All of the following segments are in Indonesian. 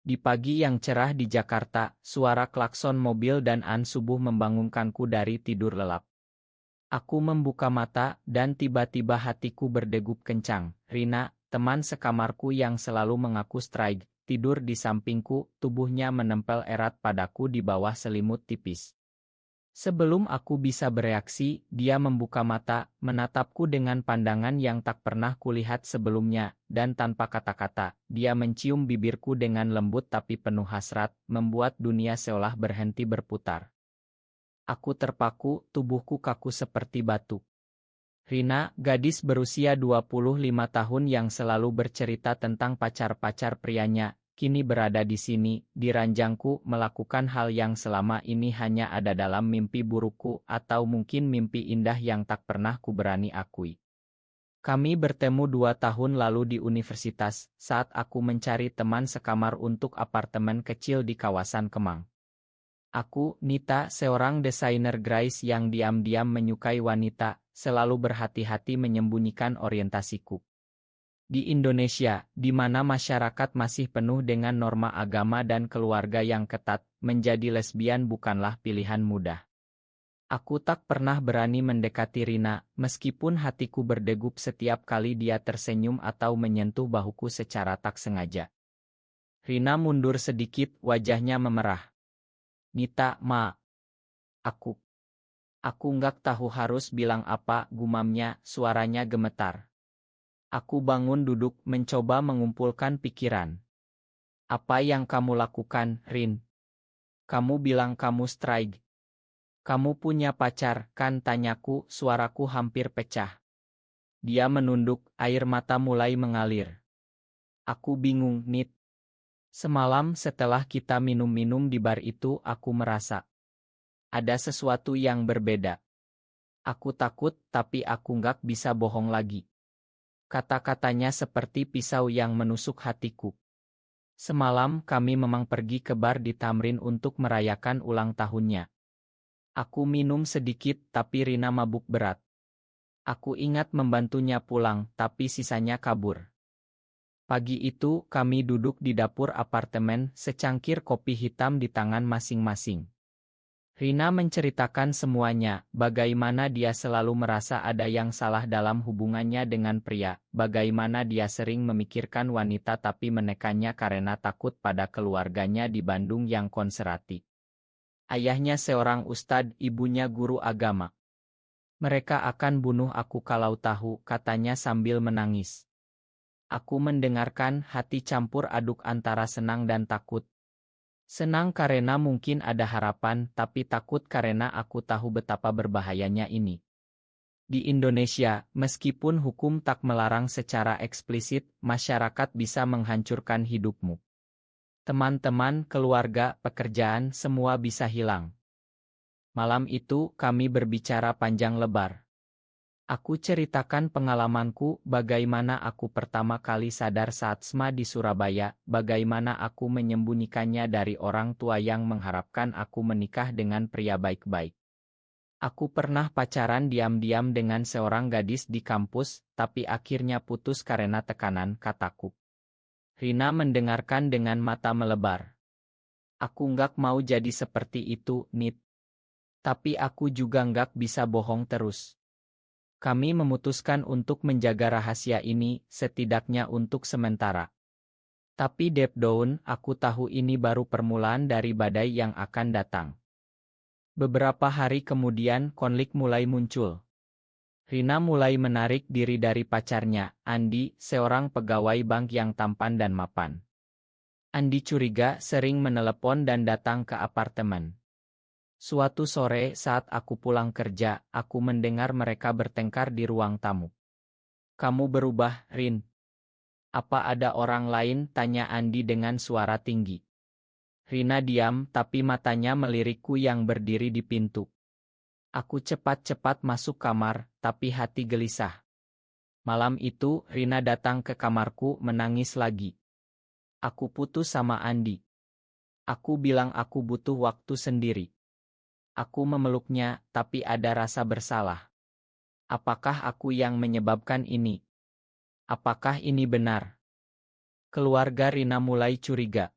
Di pagi yang cerah di Jakarta, suara klakson mobil dan an subuh membangunkanku dari tidur lelap. Aku membuka mata, dan tiba-tiba hatiku berdegup kencang. Rina, teman sekamarku yang selalu mengaku strike, tidur di sampingku, tubuhnya menempel erat padaku di bawah selimut tipis. Sebelum aku bisa bereaksi, dia membuka mata, menatapku dengan pandangan yang tak pernah kulihat sebelumnya, dan tanpa kata-kata, dia mencium bibirku dengan lembut tapi penuh hasrat, membuat dunia seolah berhenti berputar. Aku terpaku, tubuhku kaku seperti batu. Rina, gadis berusia 25 tahun yang selalu bercerita tentang pacar-pacar prianya, kini berada di sini, di ranjangku, melakukan hal yang selama ini hanya ada dalam mimpi burukku, atau mungkin mimpi indah yang tak pernah ku berani akui. Kami bertemu 2 tahun lalu di universitas, saat aku mencari teman sekamar untuk apartemen kecil di kawasan Kemang. Aku, Nita, seorang desainer grafis yang diam-diam menyukai wanita, selalu berhati-hati menyembunyikan orientasiku. Di Indonesia, di mana masyarakat masih penuh dengan norma agama dan keluarga yang ketat, menjadi lesbian bukanlah pilihan mudah. Aku tak pernah berani mendekati Rina, meskipun hatiku berdegup setiap kali dia tersenyum atau menyentuh bahuku secara tak sengaja. Rina mundur sedikit, wajahnya memerah. Nita, aku. Aku nggak tahu harus bilang apa, gumamnya, suaranya gemetar. Aku bangun duduk, mencoba mengumpulkan pikiran. Apa yang kamu lakukan, Rin? Kamu bilang kamu strike. Kamu punya pacar, kan, tanyaku, suaraku hampir pecah. Dia menunduk, air mata mulai mengalir. Aku bingung, Nit. Semalam setelah kita minum-minum di bar itu, aku merasa ada sesuatu yang berbeda. Aku takut, tapi aku nggak bisa bohong lagi. Kata-katanya seperti pisau yang menusuk hatiku. Semalam kami memang pergi ke bar di Tamrin untuk merayakan ulang tahunnya. Aku minum sedikit, tapi Rina mabuk berat. Aku ingat membantunya pulang, tapi sisanya kabur. Pagi itu, kami duduk di dapur apartemen, secangkir kopi hitam di tangan masing-masing. Rina menceritakan semuanya, bagaimana dia selalu merasa ada yang salah dalam hubungannya dengan pria, bagaimana dia sering memikirkan wanita tapi menekannya karena takut pada keluarganya di Bandung yang konservatif. Ayahnya seorang ustadz, ibunya guru agama. Mereka akan bunuh aku kalau tahu, katanya sambil menangis. Aku mendengarkan, hati campur aduk antara senang dan takut. Senang karena mungkin ada harapan, tapi takut karena aku tahu betapa berbahayanya ini. Di Indonesia, meskipun hukum tak melarang secara eksplisit, masyarakat bisa menghancurkan hidupmu. Teman-teman, keluarga, pekerjaan, semua bisa hilang. Malam itu, kami berbicara panjang lebar. Aku ceritakan pengalamanku, bagaimana aku pertama kali sadar saat SMA di Surabaya, bagaimana aku menyembunyikannya dari orang tua yang mengharapkan aku menikah dengan pria baik-baik. Aku pernah pacaran diam-diam dengan seorang gadis di kampus, tapi akhirnya putus karena tekanan, kataku. Rina mendengarkan dengan mata melebar. Aku nggak mau jadi seperti itu, Nit. Tapi aku juga nggak bisa bohong terus. Kami memutuskan untuk menjaga rahasia ini, setidaknya untuk sementara. Tapi deep down, aku tahu ini baru permulaan dari badai yang akan datang. Beberapa hari kemudian, konflik mulai muncul. Rina mulai menarik diri dari pacarnya, Andi, seorang pegawai bank yang tampan dan mapan. Andi curiga, sering menelepon dan datang ke apartemen. Suatu sore saat aku pulang kerja, aku mendengar mereka bertengkar di ruang tamu. Kamu berubah, Rin. Apa ada orang lain? Tanya Andi dengan suara tinggi. Rina diam, tapi matanya melirikku yang berdiri di pintu. Aku cepat-cepat masuk kamar, tapi hati gelisah. Malam itu, Rina datang ke kamarku menangis lagi. Aku putus sama Andi. Aku bilang aku butuh waktu sendiri. Aku memeluknya, tapi ada rasa bersalah. Apakah aku yang menyebabkan ini? Apakah ini benar? Keluarga Rina mulai curiga.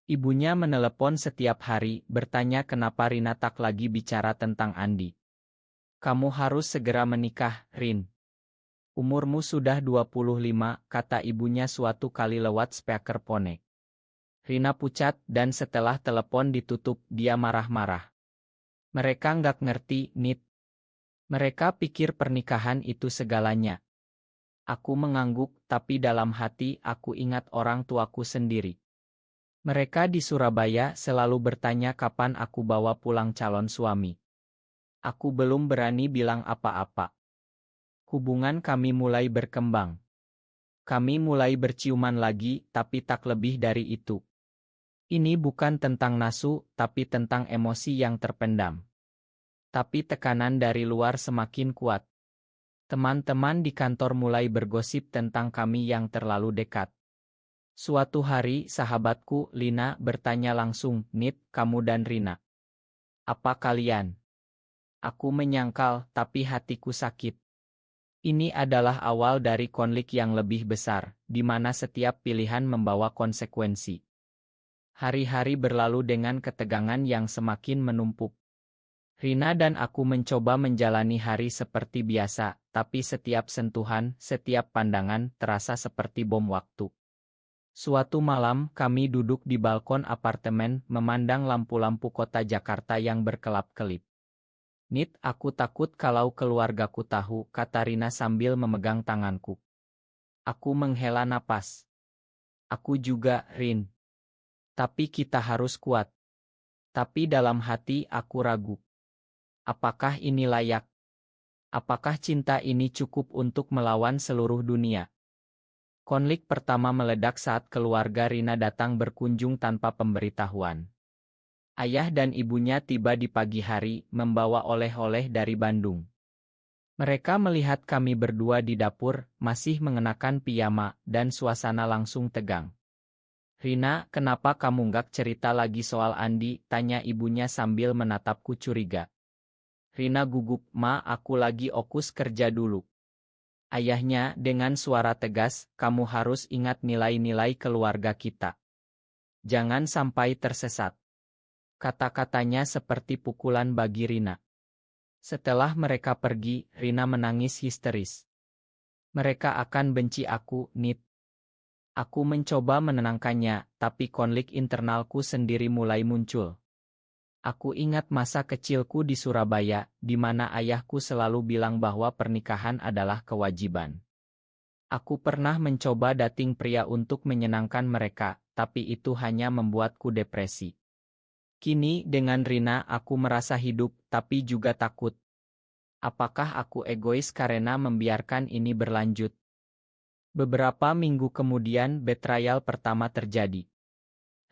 Ibunya menelepon setiap hari, bertanya kenapa Rina tak lagi bicara tentang Andi. Kamu harus segera menikah, Rin. Umurmu sudah 25, kata ibunya suatu kali lewat speakerphone. Rina pucat dan setelah telepon ditutup, dia marah-marah. Mereka nggak ngerti, Nit. Mereka pikir pernikahan itu segalanya. Aku mengangguk, tapi dalam hati aku ingat orang tuaku sendiri. Mereka di Surabaya selalu bertanya kapan aku bawa pulang calon suami. Aku belum berani bilang apa-apa. Hubungan kami mulai berkembang. Kami mulai berciuman lagi, tapi tak lebih dari itu. Ini bukan tentang nafsu, tapi tentang emosi yang terpendam. Tapi tekanan dari luar semakin kuat. Teman-teman di kantor mulai bergosip tentang kami yang terlalu dekat. Suatu hari, sahabatku, Lina, bertanya langsung, Nit, kamu dan Rina. Apa kalian? Aku menyangkal, tapi hatiku sakit. Ini adalah awal dari konflik yang lebih besar, di mana setiap pilihan membawa konsekuensi. Hari-hari berlalu dengan ketegangan yang semakin menumpuk. Rina dan aku mencoba menjalani hari seperti biasa, tapi setiap sentuhan, setiap pandangan terasa seperti bom waktu. Suatu malam, kami duduk di balkon apartemen, memandang lampu-lampu kota Jakarta yang berkelap-kelip. Nit, aku takut kalau keluargaku tahu, kata Rina sambil memegang tanganku. Aku menghela napas. Aku juga, Rin. Tapi kita harus kuat. Tapi dalam hati aku ragu. Apakah ini layak? Apakah cinta ini cukup untuk melawan seluruh dunia? Konflik pertama meledak saat keluarga Rina datang berkunjung tanpa pemberitahuan. Ayah dan ibunya tiba di pagi hari, membawa oleh-oleh dari Bandung. Mereka melihat kami berdua di dapur, masih mengenakan piyama, dan suasana langsung tegang. Rina, kenapa kamu nggak cerita lagi soal Andi? Tanya ibunya sambil menatapku curiga. Rina gugup, Ma, aku lagi fokus kerja dulu. Ayahnya dengan suara tegas, kamu harus ingat nilai-nilai keluarga kita. Jangan sampai tersesat. Kata-katanya seperti pukulan bagi Rina. Setelah mereka pergi, Rina menangis histeris. Mereka akan benci aku, Nit. Aku mencoba menenangkannya, tapi konflik internalku sendiri mulai muncul. Aku ingat masa kecilku di Surabaya, di mana ayahku selalu bilang bahwa pernikahan adalah kewajiban. Aku pernah mencoba dating pria untuk menyenangkan mereka, tapi itu hanya membuatku depresi. Kini, dengan Rina, aku merasa hidup, tapi juga takut. Apakah aku egois karena membiarkan ini berlanjut? Beberapa minggu kemudian, betrayal pertama terjadi.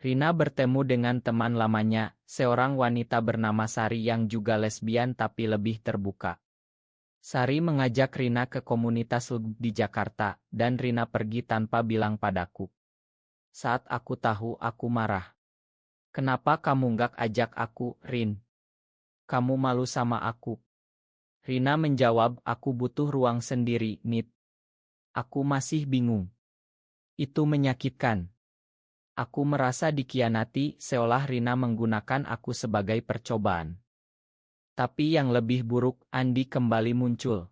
Rina bertemu dengan teman lamanya, seorang wanita bernama Sari yang juga lesbian tapi lebih terbuka. Sari mengajak Rina ke komunitas lesbi di Jakarta, dan Rina pergi tanpa bilang padaku. Saat aku tahu, aku marah. Kenapa kamu nggak ajak aku, Rin? Kamu malu sama aku. Rina menjawab, aku butuh ruang sendiri, Nit. Aku masih bingung. Itu menyakitkan. Aku merasa dikhianati, seolah Rina menggunakan aku sebagai percobaan. Tapi yang lebih buruk, Andi kembali muncul.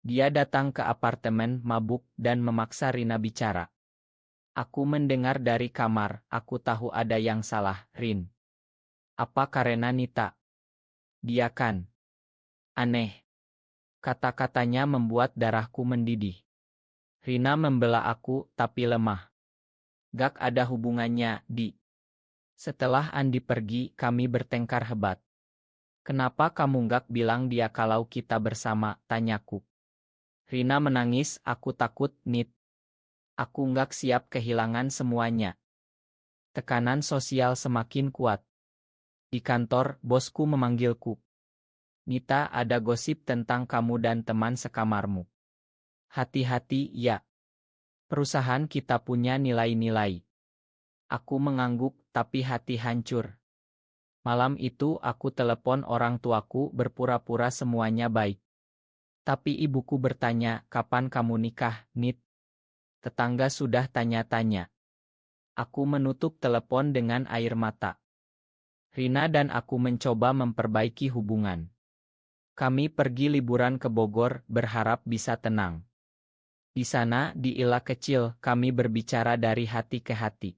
Dia datang ke apartemen, mabuk, dan memaksa Rina bicara. Aku mendengar dari kamar, aku tahu ada yang salah, Rin. Apa karena Nita? Dia kan aneh. Kata-katanya membuat darahku mendidih. Rina membela aku, tapi lemah. Gak ada hubungannya, Di. Setelah Andi pergi, kami bertengkar hebat. Kenapa kamu gak bilang dia kalau kita bersama, tanyaku. Rina menangis, aku takut, Nit. Aku gak siap kehilangan semuanya. Tekanan sosial semakin kuat. Di kantor, bosku memanggilku. Nita, ada gosip tentang kamu dan teman sekamarmu. Hati-hati, ya. Perusahaan kita punya nilai-nilai. Aku mengangguk, tapi hati hancur. Malam itu aku telepon orang tuaku berpura-pura semuanya baik. Tapi ibuku bertanya, kapan kamu nikah, Nit? Tetangga sudah tanya-tanya. Aku menutup telepon dengan air mata. Rina dan aku mencoba memperbaiki hubungan. Kami pergi liburan ke Bogor, berharap bisa tenang. Di sana, di Ila kecil, kami berbicara dari hati ke hati.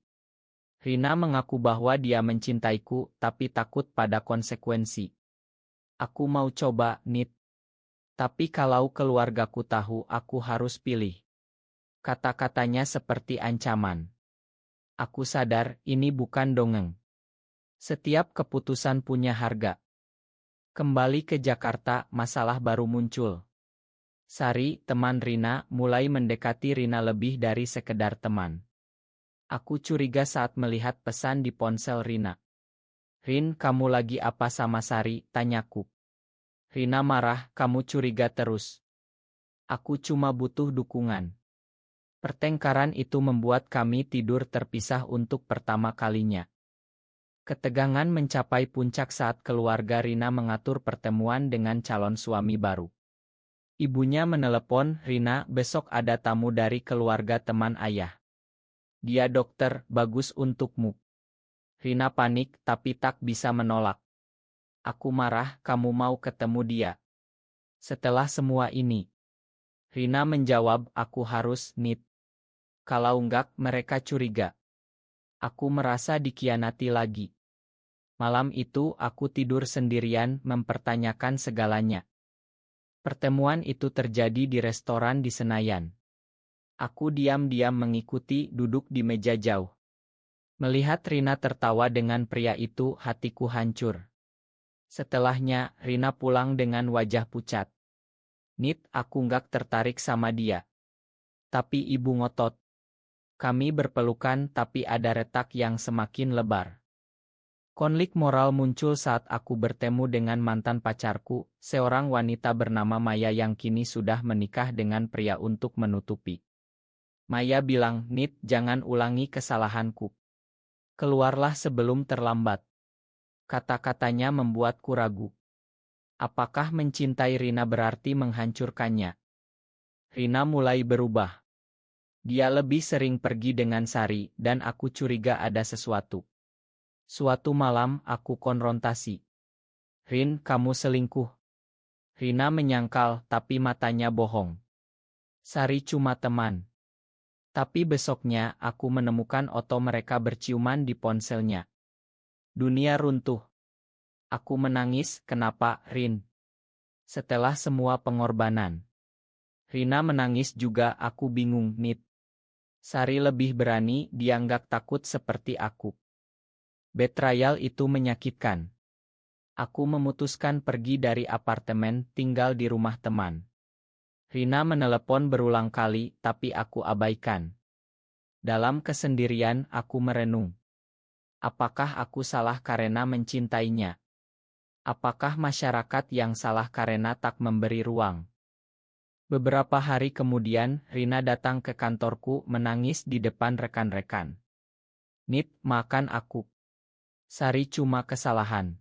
Rina mengaku bahwa dia mencintaiku, tapi takut pada konsekuensi. Aku mau coba, Nit. Tapi kalau keluargaku tahu, aku harus pilih. Kata-katanya seperti ancaman. Aku sadar, ini bukan dongeng. Setiap keputusan punya harga. Kembali ke Jakarta, masalah baru muncul. Sari, teman Rina, mulai mendekati Rina lebih dari sekedar teman. Aku curiga saat melihat pesan di ponsel Rina. Rin, kamu lagi apa sama Sari? Tanyaku. Rina marah, kamu curiga terus. Aku cuma butuh dukungan. Pertengkaran itu membuat kami tidur terpisah untuk pertama kalinya. Ketegangan mencapai puncak saat keluarga Rina mengatur pertemuan dengan calon suami baru. Ibunya menelepon, Rina, besok ada tamu dari keluarga teman ayah. Dia dokter, bagus untukmu. Rina panik, tapi tak bisa menolak. Aku marah, kamu mau ketemu dia. Setelah semua ini, Rina menjawab, aku harus, Nit. Kalau enggak, mereka curiga. Aku merasa dikhianati lagi. Malam itu aku tidur sendirian mempertanyakan segalanya. Pertemuan itu terjadi di restoran di Senayan. Aku diam-diam mengikuti, duduk di meja jauh. Melihat Rina tertawa dengan pria itu, hatiku hancur. Setelahnya, Rina pulang dengan wajah pucat. Nit, aku nggak tertarik sama dia. Tapi ibu ngotot. Kami berpelukan tapi ada retak yang semakin lebar. Konflik moral muncul saat aku bertemu dengan mantan pacarku, seorang wanita bernama Maya yang kini sudah menikah dengan pria untuk menutupi. Maya bilang, Nit, jangan ulangi kesalahanku. Keluarlah sebelum terlambat. Kata-katanya membuatku ragu. Apakah mencintai Rina berarti menghancurkannya? Rina mulai berubah. Dia lebih sering pergi dengan Sari, dan aku curiga ada sesuatu. Suatu malam, aku konfrontasi. Rin, kamu selingkuh. Rina menyangkal, tapi matanya bohong. Sari cuma teman. Tapi besoknya, aku menemukan foto mereka berciuman di ponselnya. Dunia runtuh. Aku menangis, kenapa, Rin? Setelah semua pengorbanan. Rina menangis juga, aku bingung, Nit. Sari lebih berani, dia nggak takut seperti aku. Betrayal itu menyakitkan. Aku memutuskan pergi dari apartemen, tinggal di rumah teman. Rina menelepon berulang kali, tapi aku abaikan. Dalam kesendirian, aku merenung. Apakah aku salah karena mencintainya? Apakah masyarakat yang salah karena tak memberi ruang? Beberapa hari kemudian, Rina datang ke kantorku menangis di depan rekan-rekan. Nit, makan aku. Sari cuma kesalahan.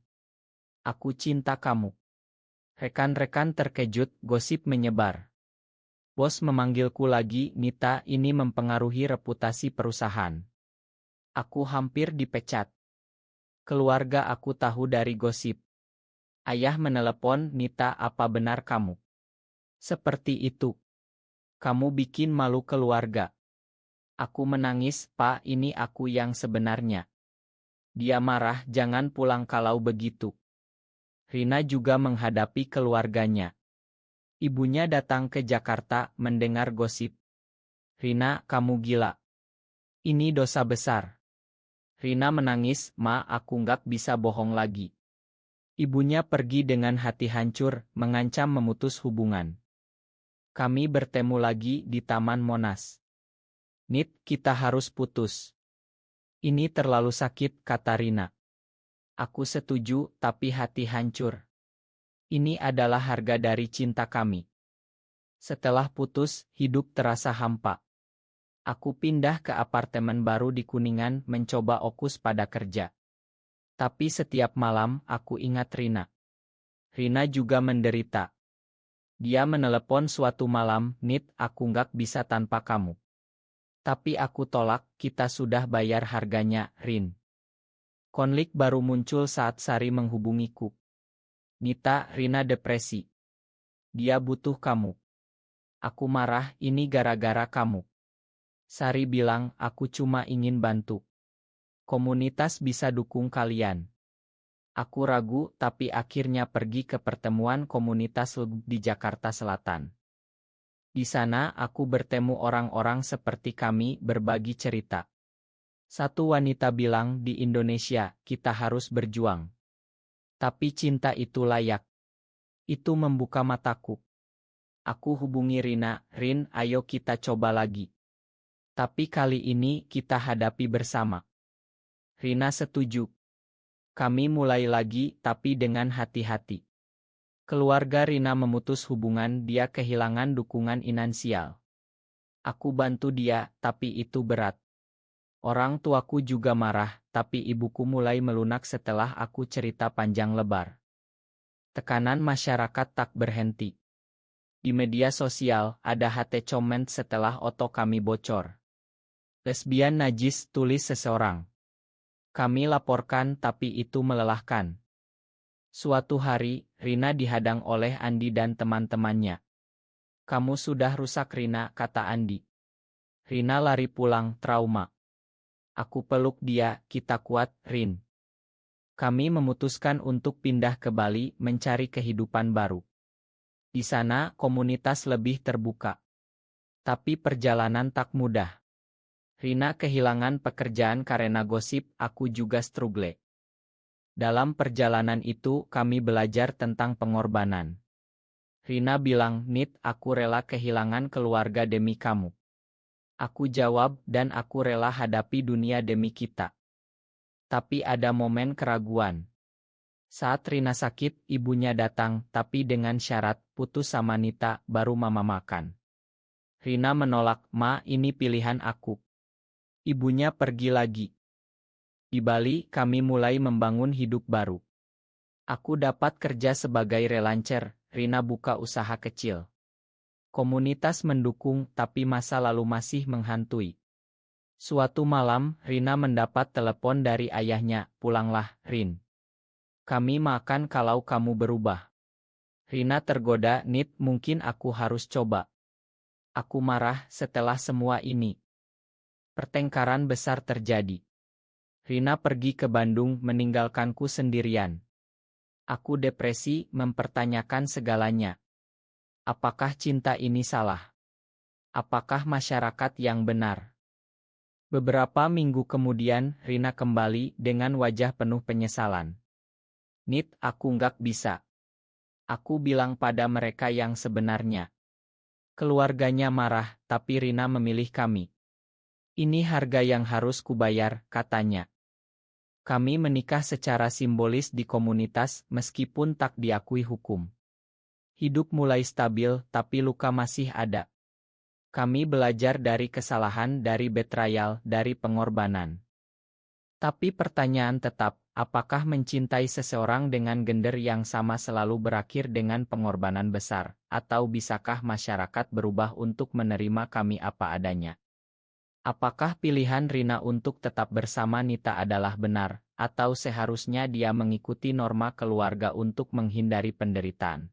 Aku cinta kamu. Rekan-rekan terkejut, gosip menyebar. Bos memanggilku lagi, Nita, ini mempengaruhi reputasi perusahaan. Aku hampir dipecat. Keluarga aku tahu dari gosip. Ayah menelepon, Nita, apa benar kamu? Seperti itu. Kamu bikin malu keluarga. Aku menangis, Pak, ini aku yang sebenarnya. Dia marah, jangan pulang kalau begitu. Rina juga menghadapi keluarganya. Ibunya datang ke Jakarta mendengar gosip. Rina, kamu gila. Ini dosa besar. Rina menangis, Ma, aku nggak bisa bohong lagi. Ibunya pergi dengan hati hancur, mengancam memutus hubungan. Kami bertemu lagi di Taman Monas. Nit, kita harus putus. Ini terlalu sakit, kata Rina. Aku setuju, tapi hati hancur. Ini adalah harga dari cinta kami. Setelah putus, hidup terasa hampa. Aku pindah ke apartemen baru di Kuningan mencoba fokus pada kerja. Tapi setiap malam, aku ingat Rina. Rina juga menderita. Dia menelepon suatu malam, Nit, aku nggak bisa tanpa kamu. Tapi aku tolak, kita sudah bayar harganya, Rin. Konflik baru muncul saat Sari menghubungiku. Nita, Rina depresi. Dia butuh kamu. Aku marah, ini gara-gara kamu. Sari bilang, aku cuma ingin bantu. Komunitas bisa dukung kalian. Aku ragu, tapi akhirnya pergi ke pertemuan komunitas di Jakarta Selatan. Di sana aku bertemu orang-orang seperti kami berbagi cerita. Satu wanita bilang di Indonesia, kita harus berjuang. Tapi cinta itu layak. Itu membuka mataku. Aku hubungi Rina, Rin, ayo kita coba lagi. Tapi kali ini kita hadapi bersama. Rina setuju. Kami mulai lagi, tapi dengan hati-hati. Keluarga Rina memutus hubungan, dia kehilangan dukungan finansial. Aku bantu dia, tapi itu berat. Orang tuaku juga marah, tapi ibuku mulai melunak setelah aku cerita panjang lebar. Tekanan masyarakat tak berhenti. Di media sosial, ada hate comment setelah oto kami bocor. Lesbian najis, tulis seseorang. Kami laporkan, tapi itu melelahkan. Suatu hari, Rina dihadang oleh Andi dan teman-temannya. Kamu sudah rusak Rina, kata Andi. Rina lari pulang, trauma. Aku peluk dia, kita kuat, Rin. Kami memutuskan untuk pindah ke Bali, mencari kehidupan baru. Di sana, komunitas lebih terbuka. Tapi perjalanan tak mudah. Rina kehilangan pekerjaan karena gosip, aku juga struggle. Dalam perjalanan itu, kami belajar tentang pengorbanan. Rina bilang, Nit, aku rela kehilangan keluarga demi kamu. Aku jawab, dan aku rela hadapi dunia demi kita. Tapi ada momen keraguan. Saat Rina sakit, ibunya datang, tapi dengan syarat, putus sama Nita, baru mama makan. Rina menolak, Ma, ini pilihan aku. Ibunya pergi lagi. Di Bali, kami mulai membangun hidup baru. Aku dapat kerja sebagai relancer, Rina buka usaha kecil. Komunitas mendukung, tapi masa lalu masih menghantui. Suatu malam, Rina mendapat telepon dari ayahnya, pulanglah, Rin. Kami makan kalau kamu berubah. Rina tergoda, Nit, mungkin aku harus coba. Aku marah setelah semua ini. Pertengkaran besar terjadi. Rina pergi ke Bandung meninggalkanku sendirian. Aku depresi, mempertanyakan segalanya. Apakah cinta ini salah? Apakah masyarakat yang benar? Beberapa minggu kemudian, Rina kembali dengan wajah penuh penyesalan. Nit, aku nggak bisa. Aku bilang pada mereka yang sebenarnya. Keluarganya marah, tapi Rina memilih kami. Ini harga yang harus kubayar, katanya. Kami menikah secara simbolis di komunitas, meskipun tak diakui hukum. Hidup mulai stabil, tapi luka masih ada. Kami belajar dari kesalahan, dari betrayal, dari pengorbanan. Tapi pertanyaan tetap, apakah mencintai seseorang dengan gender yang sama selalu berakhir dengan pengorbanan besar, atau bisakah masyarakat berubah untuk menerima kami apa adanya? Apakah pilihan Rina untuk tetap bersama Nita adalah benar, atau seharusnya dia mengikuti norma keluarga untuk menghindari penderitaan?